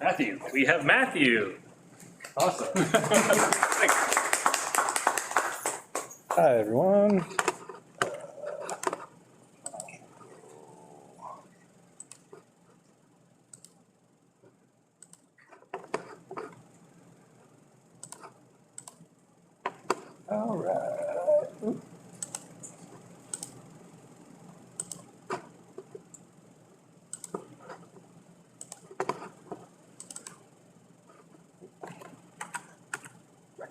Matthew. We have Matthew. Awesome. Hi, everyone. All right. Oops.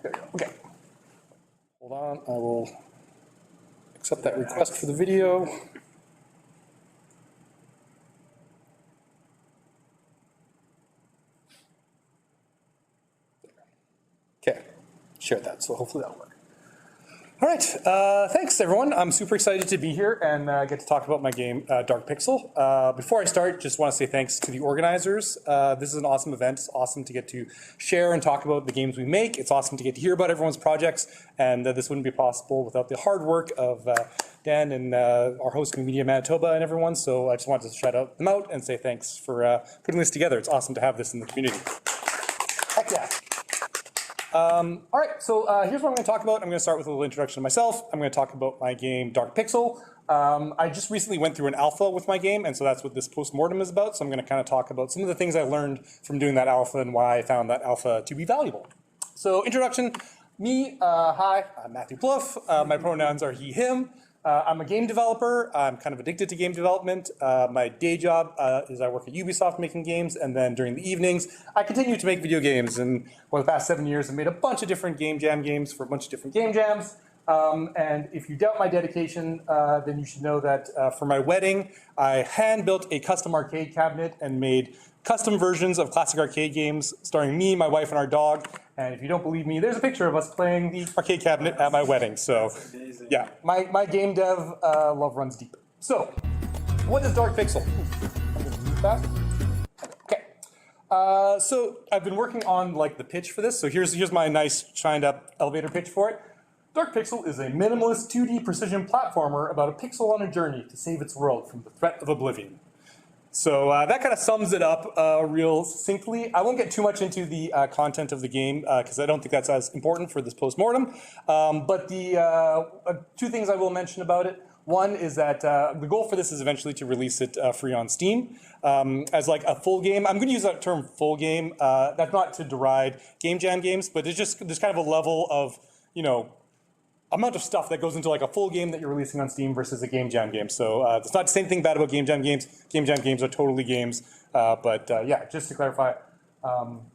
There you go. Okay. Hold on. I will accept that request for the video. Okay. Share that, so hopefully that'll work. All right, thanks everyone. I'm super excited to be here and get to talk about my game, Dark Pixel. Before I start, just want to say thanks to the organizers. This is an awesome event. It's awesome to get to share and talk about the games we make. It's awesome to get to hear about everyone's projects, and this wouldn't be possible without the hard work of Dan and our host Media Manitoba and everyone. So I just wanted to shout them out and say thanks for putting this together. It's awesome to have this in the community. Heck yeah. All right, so here's what I'm going to talk about. I'm going to start with a little introduction to myself. I'm going to talk about my game, Dark Pixel. I just recently went through an alpha with my game, and so that's what this Postmortem is about. So I'm going to kind of talk about some of the things I learned from doing that alpha and why I found that alpha to be valuable. So introduction, me, hi, I'm Matthew Plouffe. My pronouns are he, him. I'm a game developer. I'm kind of addicted to game development. My day job is I work at Ubisoft making games, and then during the evenings, I continue to make video games. And for the past 7 years, I've made a bunch of different game jam games for a bunch of different game jams. And if you doubt my dedication, then you should know that for my wedding, I hand-built a custom arcade cabinet and made custom versions of classic arcade games starring me, my wife, and our dog. And if you don't believe me, there's a picture of us playing the arcade cabinet at my wedding. So yeah, my game dev love runs deep. So what is Dark Pixel? I'm gonna mute that. Okay. So I've been working on like the pitch for this. So here's my nice shined up elevator pitch for it. Dark Pixel is a minimalist 2D precision platformer about a pixel on a journey to save its world from the threat of oblivion. So that kind of sums it up real succinctly. I won't get too much into the content of the game because I don't think that's as important for this postmortem. But the two things I will mention about it. One is that the goal for this is eventually to release it free on Steam as like a full game. I'm going to use that term full game. That's not to deride game jam games, but it's just there's kind of a level of, you know, amount of stuff that goes into like a full game that you're releasing on Steam versus a game jam game. So it's not the same thing bad about game jam games. Game jam games are totally games. But yeah, just to clarify,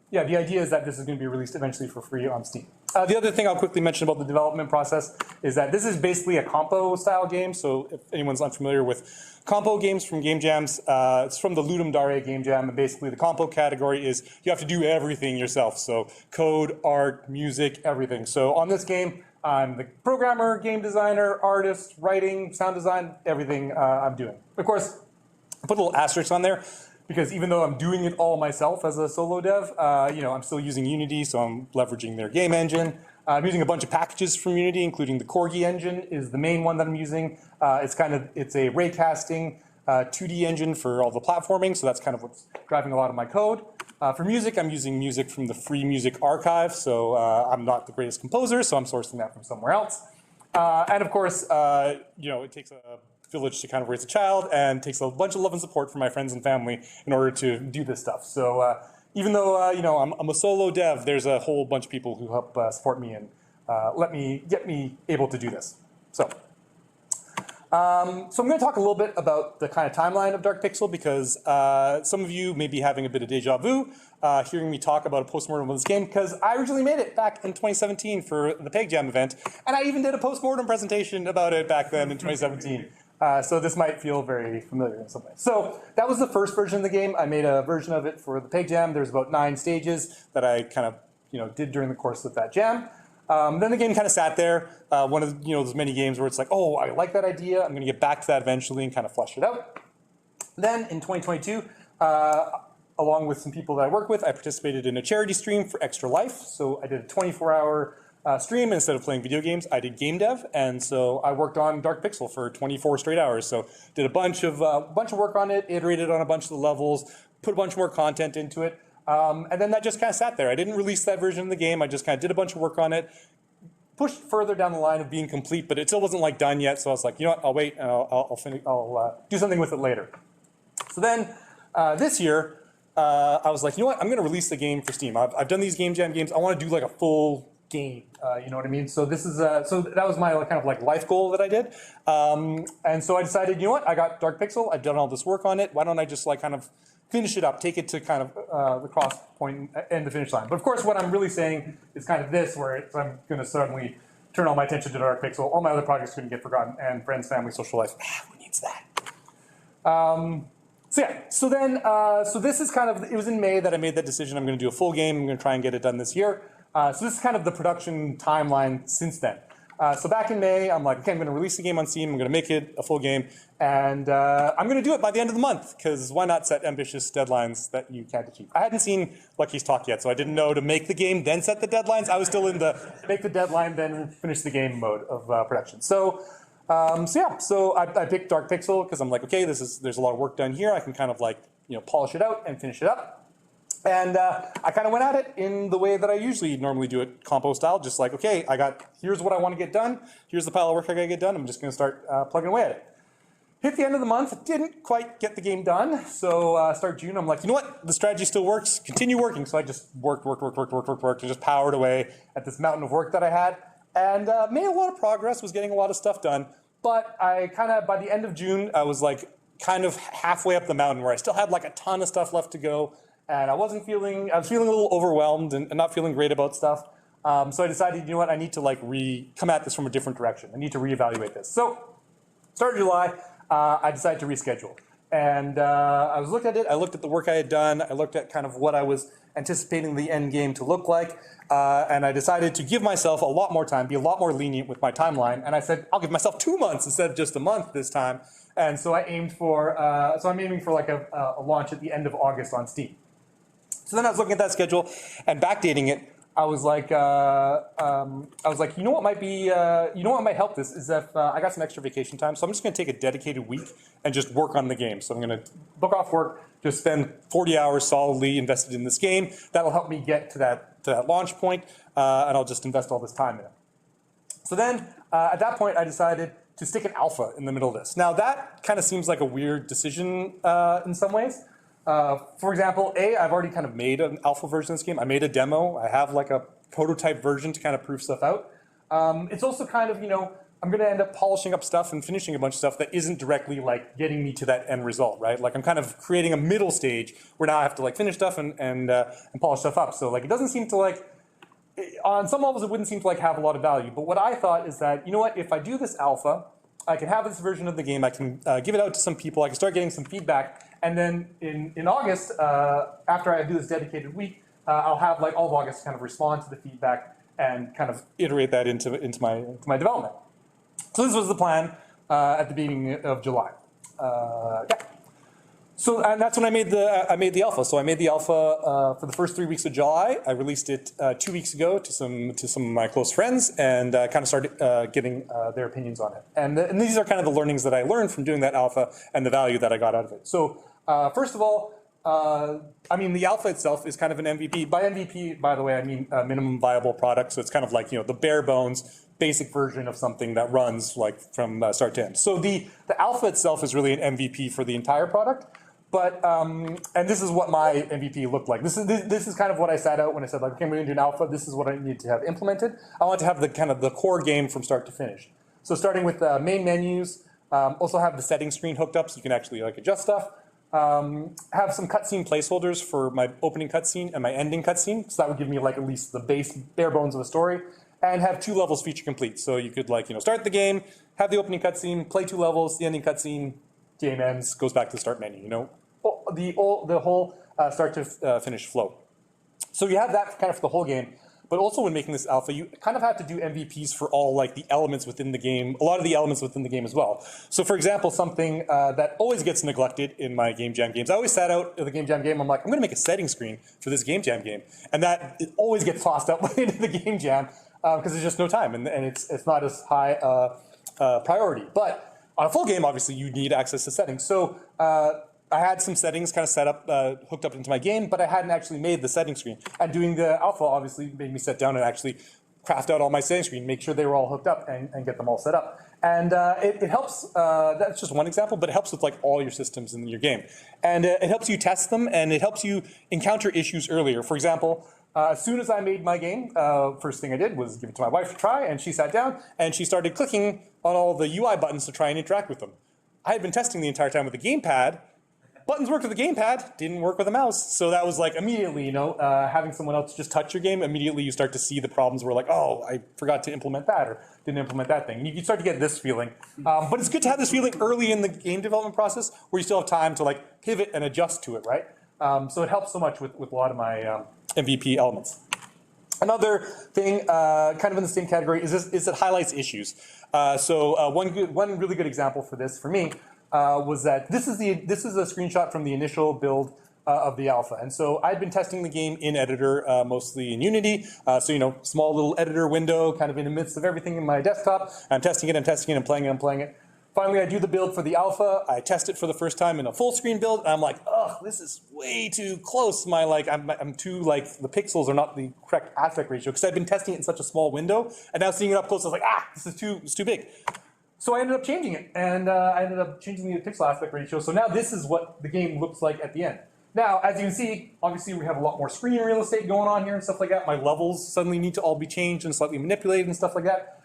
yeah, the idea is that this is going to be released eventually for free on Steam. The other thing I'll quickly mention about the development process is that this is basically a compo style game. So if anyone's unfamiliar with compo games from game jams, it's from the Ludum Dare game jam. And basically the compo category is you have to do everything yourself. So code, art, music, everything. So on this game, I'm the programmer, game designer, artist, writing, sound design, everything I'm doing. Of course, I put a little asterisk on there because even though I'm doing it all myself as a solo dev, you know, I'm still using Unity, so I'm leveraging their game engine. I'm using a bunch of packages from Unity, including the Corgi engine is the main one that I'm using. It's a raycasting 2D engine for all the platforming, so that's kind of what's driving a lot of my code. For music, I'm using music from the Free Music Archive, so I'm not the greatest composer, so I'm sourcing that from somewhere else. And of course, you know, it takes a village to kind of raise a child, and takes a bunch of love and support from my friends and family in order to do this stuff. So even though you know I'm a solo dev, there's a whole bunch of people who help support me and get me able to do this. So I'm going to talk a little bit about the kind of timeline of Dark Pixel because some of you may be having a bit of deja vu hearing me talk about a postmortem of this game because I originally made it back in 2017 for the Peg Jam event, and I even did a postmortem presentation about it back then in 2017. So this might feel very familiar in some way. So that was the first version of the game. I made a version of it for the Peg Jam. There's about 9 stages that I kind of did during the course of that jam. Then the game kind of sat there. One of those many games where it's like, oh, I like that idea. I'm going to get back to that eventually and kind of flesh it out. Then in 2022, along with some people that I work with, I participated in a charity stream for Extra Life. So I did a 24-hour stream. Instead of playing video games, I did game dev. And so I worked on Dark Pixel for 24 straight hours. So did a bunch of work on it, iterated on a bunch of the levels, put a bunch more content into it. And then that just kind of sat there. I didn't release that version of the game. I just kind of did a bunch of work on it, pushed further down the line of being complete, but it still wasn't like done yet. So I was like, you know what, I'll wait and I'll do something with it later. So then this year, I was like, you know what, I'm going to release the game for Steam. I've done these Game Jam games. I want to do like a full game. You know what I mean? So this is so that was my kind of like life goal that I did. And so I decided, you know what, I got Dark Pixel. I've done all this work on it. Why don't I just like kind of finish it up, take it to kind of the cross point and the finish line. But of course, what I'm really saying is kind of this, where I'm going to suddenly turn all my attention to Dark Pixel. All my other projects are going to get forgotten, and friends, family, social life. Who needs that? So yeah, so then, so this is kind of, it was in May that I made that decision. I'm going to do a full game. I'm going to try and get it done this year. So this is kind of the production timeline since then. So back in May, I'm like, okay, I'm going to release the game on Steam. I'm going to make it a full game. And I'm going to do it by the end of the month, because why not set ambitious deadlines that you can't achieve? I hadn't seen Lucky's talk yet, so I didn't know to make the game, then set the deadlines. I was still in the make the deadline, then finish the game mode of production. So I picked Dark Pixel, because I'm like, okay, there's a lot of work done here. I can kind of like, polish it out and finish it up. And I kind of went at it in the way that I usually normally do it, compo style, just like, okay, here's what I want to get done. Here's the pile of work I got to get done. I'm just going to start plugging away at it. Hit the end of the month, didn't quite get the game done. So start June, I'm like, you know what? The strategy still works. Continue working. So I just worked, and just powered away at this mountain of work that I had. And made a lot of progress, was getting a lot of stuff done. But I kind of, by the end of June, I was like kind of halfway up the mountain where I still had like a ton of stuff left to go. And I was feeling a little overwhelmed and not feeling great about stuff. So I decided, you know what, I need to like come at this from a different direction. I need to reevaluate this. So start of July, I decided to reschedule. And I was looking at it, I looked at the work I had done, I looked at kind of what I was anticipating the end game to look like, and I decided to give myself a lot more time, be a lot more lenient with my timeline, and I said, I'll give myself 2 months instead of just a month this time. And so I aimed for, I'm aiming for like a launch at the end of August on Steam. So then I was looking at that schedule and backdating it. I was like, you know what might be, you know what might help this is if I got some extra vacation time. So I'm just going to take a dedicated week and just work on the game. So I'm going to book off work, just spend 40 hours solidly invested in this game. That'll help me get to that launch point, and I'll just invest all this time in it. So then at that point, I decided to stick an alpha in the middle of this. Now that kind of seems like a weird decision in some ways. For example, I've already kind of made an alpha version of this game. I made a demo. I have like a prototype version to kind of prove stuff out. It's also kind of, I'm going to end up polishing up stuff and finishing a bunch of stuff that isn't directly like getting me to that end result, right? Like I'm kind of creating a middle stage where now I have to like finish stuff and polish stuff up. So like it doesn't seem to like, on some levels it wouldn't seem to like have a lot of value. But what I thought is that, you know what, if I do this alpha, I can have this version of the game, I can give it out to some people, I can start getting some feedback. And then in August, after I do this dedicated week, I'll have like all of August to kind of respond to the feedback and kind of iterate that into my development. So this was the plan at the beginning of July. Yeah. So and that's when I made the alpha. So I made the alpha for the first 3 weeks of July. I released it 2 weeks ago to some of my close friends and kind of started getting their opinions on it. And these are kind of the learnings that I learned from doing that alpha and the value that I got out of it. So first of all, I mean the alpha itself is kind of an MVP. By MVP, by the way, I mean a minimum viable product. So it's kind of like the bare bones basic version of something that runs like from start to end. So the alpha itself is really an MVP for the entire product. But, and this is what my MVP looked like. This is kind of what I sat out when I said, like, okay, I'm going to do an alpha. This is what I need to have implemented. I want to have the kind of the core game from start to finish. So starting with main menus, also have the settings screen hooked up so you can actually like adjust stuff. Have some cutscene placeholders for my opening cutscene and my ending cutscene. So that would give me like at least the bare bones of a story. And have 2 levels feature complete. So you could like, start the game, have the opening cutscene, play 2 levels, the ending cutscene, game ends, goes back to the start menu, the whole start to finish flow. So you have that kind of for the whole game, but also when making this alpha, you kind of have to do MVPs for all like the elements within the game, a lot of the elements within the game as well. So for example, something that always gets neglected in my Game Jam games, I always sat out of the Game Jam game, I'm like, I'm gonna make a setting screen for this Game Jam game. And that it always gets tossed out into the Game Jam because there's just no time and it's not as high priority. But on a full game, obviously, you need access to settings. So I had some settings kind of set up, hooked up into my game, but I hadn't actually made the setting screen. And doing the alpha obviously made me sit down and actually craft out all my setting screen, make sure they were all hooked up and get them all set up. And it helps, that's just one example, but it helps with like all your systems in your game. And it helps you test them, and it helps you encounter issues earlier. For example, as soon as I made my game, first thing I did was give it to my wife to try, and she sat down and she started clicking on all the UI buttons to try and interact with them. I had been testing the entire time with the gamepad. Buttons worked with the gamepad, didn't work with a mouse. So that was like immediately, having someone else just touch your game, immediately you start to see the problems where like, oh, I forgot to implement that or didn't implement that thing. And you start to get this feeling. But it's good to have this feeling early in the game development process where you still have time to like pivot and adjust to it, right? So it helps so much with a lot of my MVP elements. Another thing, kind of in the same category, is it highlights issues. One really good example for this for me was that this is a screenshot from the initial build of the alpha. And so I'd been testing the game in editor, mostly in Unity. Small little editor window, kind of in the midst of everything in my desktop. I'm testing it, I'm playing it, I'm playing it. Finally, I do the build for the alpha. I test it for the first time in a full screen build, and I'm like, oh, this is way too close. I'm too the pixels are not the correct aspect ratio because I've been testing it in such a small window, and now seeing it up close, I was like, this is too big. So I ended up changing it, and I ended up changing the pixel aspect ratio. So now this is what the game looks like at the end. Now, as you can see, obviously we have a lot more screen real estate going on here and stuff like that. My levels suddenly need to all be changed and slightly manipulated and stuff like that.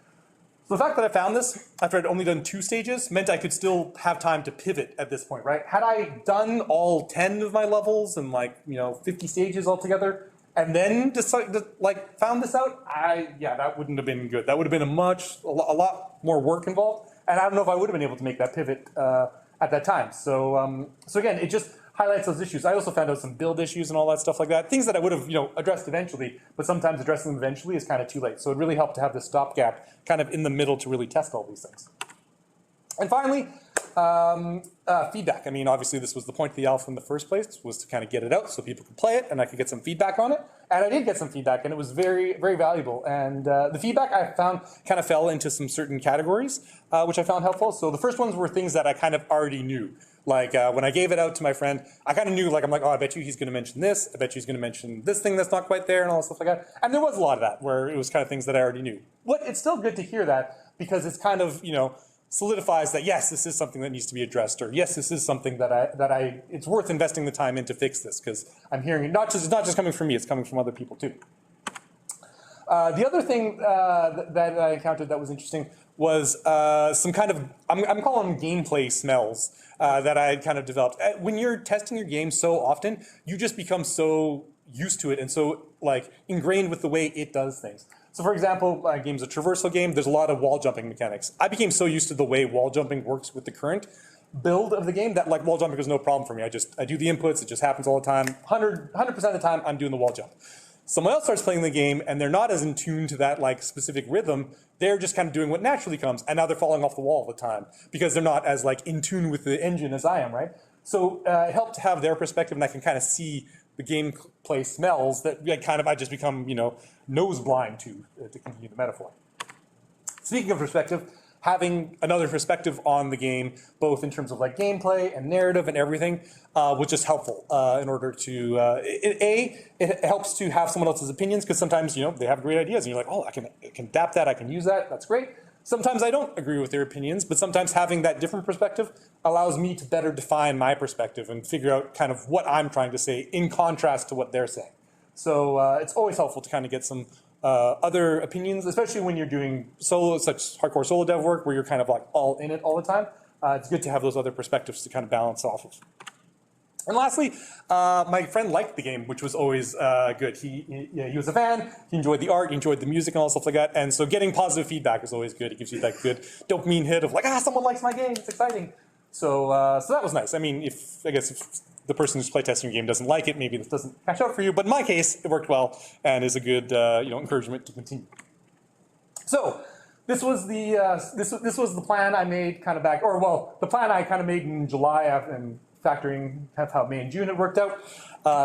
So the fact that I found this, after I'd only done 2 stages, meant I could still have time to pivot at this point, right? Had I done all 10 of my levels and 50 stages altogether, and then found this out, that wouldn't have been good. That would have been a lot more work involved, and I don't know if I would have been able to make that pivot at that time. So again, it just highlights those issues. I also found out some build issues and all that stuff like that. Things that I would have addressed eventually, but sometimes addressing them eventually is kind of too late. So it really helped to have this stopgap kind of in the middle to really test all these things. And finally, feedback. I mean, obviously this was the point of the alpha in the first place, was to kind of get it out so people could play it and I could get some feedback on it. And I did get some feedback, and it was very, very valuable. And the feedback I found kind of fell into some certain categories, which I found helpful. So the first ones were things that I kind of already knew. Like when I gave it out to my friend, I kind of knew, I'm like, oh, I bet you he's going to mention this. I bet you he's going to mention this thing that's not quite there and all that stuff like that. And there was a lot of that where it was kind of things that I already knew. But it's still good to hear that because it's kind of, solidifies that, yes, this is something that needs to be addressed, or yes, this is something that it's worth investing the time in to fix this because I'm hearing it. It's not just coming from me, it's coming from other people too. The other thing that I encountered that was interesting was some kind of, I'm calling them gameplay smells that I had kind of developed. When you're testing your game so often, you just become so used to it and so ingrained with the way it does things. So for example, game's a traversal game, there's a lot of wall jumping mechanics. I became so used to the way wall jumping works with the current build of the game that wall jumping was no problem for me. I do the inputs, it just happens all the time. 100% of the time, I'm doing the wall jump. Someone else starts playing the game and they're not as in tune to that specific rhythm. They're just kind of doing what naturally comes, and now they're falling off the wall all the time because they're not as in tune with the engine as I am, right? So it helped to have their perspective, and I can kind of see the gameplay smells that I just become nose blind to continue the metaphor. Speaking of perspective, having another perspective on the game, both in terms of gameplay and narrative and everything, was just helpful in order to, it helps to have someone else's opinions because sometimes, they have great ideas and you're like, oh, I can adapt that, I can use that, that's great. Sometimes I don't agree with their opinions, but sometimes having that different perspective allows me to better define my perspective and figure out kind of what I'm trying to say in contrast to what they're saying. So it's always helpful to kind of get some other opinions, especially when you're doing such hardcore solo dev work where you're kind of all in it all the time. It's good to have those other perspectives to kind of balance off of. And lastly, my friend liked the game, which was always good. He was a fan, he enjoyed the art, he enjoyed the music and all stuff like that. And so getting positive feedback is always good. It gives you that good dopamine hit of someone likes my game, it's exciting. So that was nice. I mean, if the person who's playtesting your game doesn't like it, maybe this doesn't catch out for you. But in my case, it worked well and is a good encouragement to continue. So this was the plan I made kind of back, the plan I kind of made in July and factoring how May and June it worked out.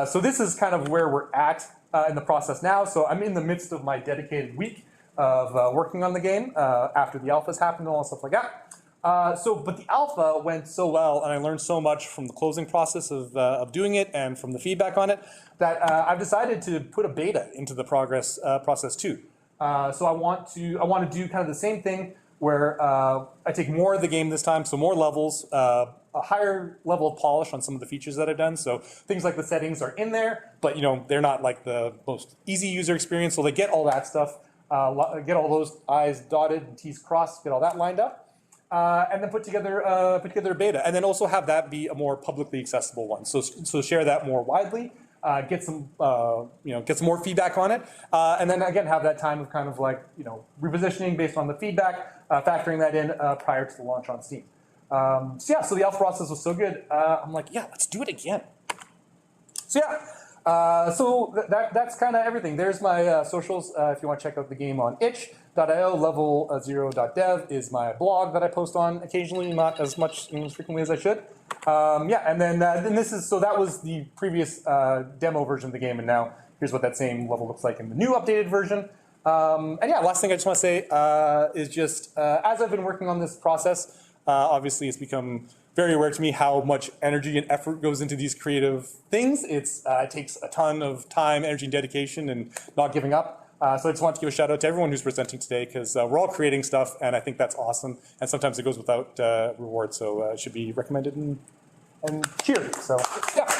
So this is kind of where we're at in the process now. So I'm in the midst of my dedicated week of working on the game after the alphas happened and all stuff like that. But the alpha went so well, and I learned so much from the closing process of doing it and from the feedback on it that I've decided to put a beta into the process too. So I want to do kind of the same thing where I take more of the game this time, so more levels, a higher level of polish on some of the features that I've done. So things like the settings are in there, but they're not like the most easy user experience. So they get all that stuff, get all those I's dotted and T's crossed, get all that lined up, and then put together a beta, and then also have that be a more publicly accessible one. So share that more widely. Get some more feedback on it, and then again have that time of kind of like repositioning based on the feedback, factoring that in prior to the launch on Steam. So the alpha process was so good. I'm like, yeah, let's do it again. That's kind of everything. There's my socials. If you want to check out the game on itch.io, level0.dev is my blog that I post on occasionally, not as frequently as I should. And then that was the previous demo version of the game, and now here's what that same level looks like in the new updated version. Last thing I just want to say is just as I've been working on this process, obviously it's become very aware to me how much energy and effort goes into these creative things. It takes a ton of time, energy, and dedication, and not giving up. So I just want to give a shout out to everyone who's presenting today, because we're all creating stuff, and I think that's awesome. And sometimes it goes without reward, so it should be recommended and cheered. So yeah.